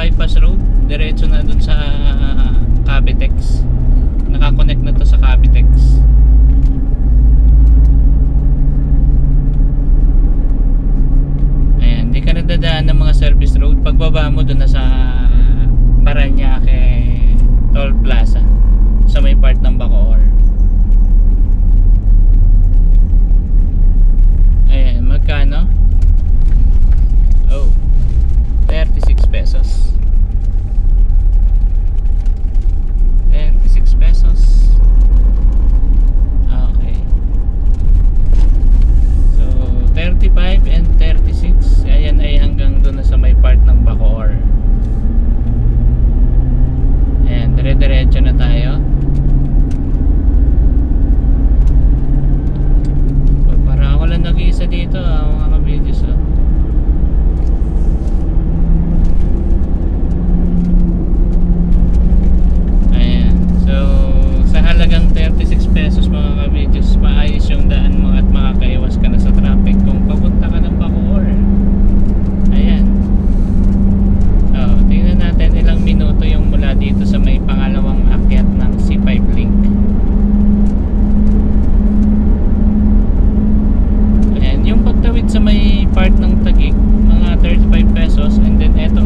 bypass road, diretso na dun sa Cavitex. Nakakonect na to sa Cavitex. Ayan, di ka nadadaan ng mga service road. Pagbaba mo dun na sa Parañaque Toll Plaza, sa may part ng Bacoor. Ayan, magkano? Oh, 36 pesos. 36 pesos. Okay. So, 35 and 36. Ayan ay hanggang doon na sa may part ng Bacoor. Ayan, dire-diretso na tayo. Para ako lang nag-iisa dito, mga ka-videos. Ayan. So, sa halagang 36 pesos mga ka-videos, maayos yung daan mo at makakaiwas ka na sa traffic kung papunta ka ng Bacoor. Ayan. Tingnan natin ilang minuto yung mula dito sa may pangalawang akyat ng C5 link. Ayan, yung pagtawid sa may part ng Taguig, mga 35 pesos. And then eto,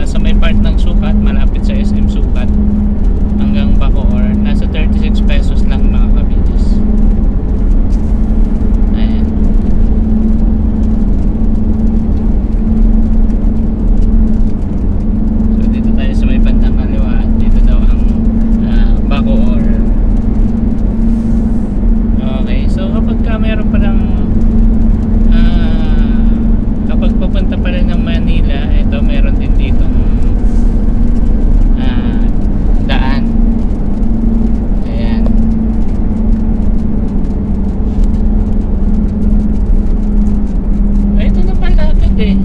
sa may part ng Sukat, malapit sa SM Sukat hanggang Bacoor, nasa 36 pesos lang mga ka-videos. Ayan. So dito tayo sa may bandang kaliwa at dito daw ang Bacoor. Okay, so kapag ka meron pa ng kapag papunta pa rin ng Manila, ito meron din ditong daan. Ayan. Ay, ito na pala agad eh.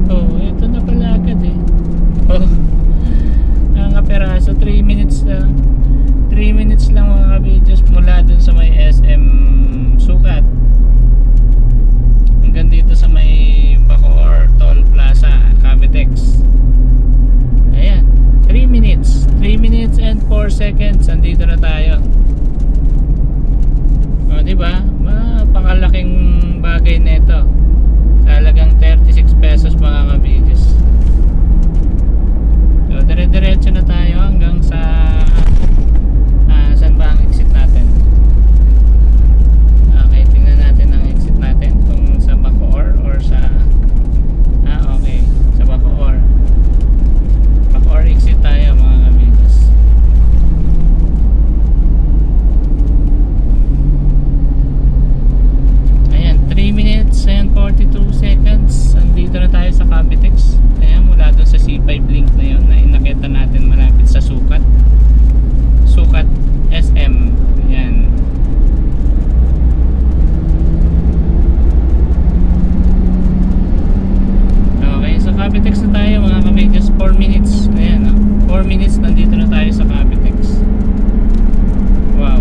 Oh, ito na pala agad eh. Oh, nakakaperaso. 3 minutes lang. 3 minutes lang mga ka-videos mula dun sa may SM Sukat hanggang dito sa may Bacoor Toll Plaza, Cavitex. Ayan, 3 minutes. 3 minutes and 4 seconds. Andito na tayo. O, diba? Napakalaking bagay nito. Talagang 36 pesos mga ka-videos. So, dire-diretso na tayo hanggang sa saan ba ang exit natin? Okay, tingnan natin ang exit natin kung sa Bacoor or sa okay, sa Bacoor. Bacoor exit tayo mga ka-videos. Ayan, 3 minutes and 42 seconds. Andito na tayo sa Cavitex. Ayan, mula doon sa C5 link na yun na inakita natin malapit sa Sukat SM. Ayan. Okay, sa Cavitex na tayo mga ka-videos. 4 minutes. Ayan, 4 minutes nandito na tayo sa Cavitex. Wow,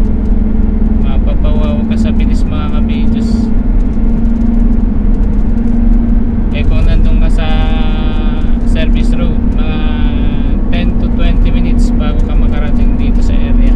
mapapawaw ka sa bilis mga ka-videos. Eh kung nandun ka sa service road, mga 10 to 20 minutes bago ka makarating dito sa area.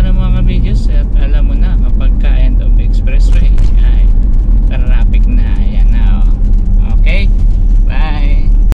na mga ka-videos at alam mo na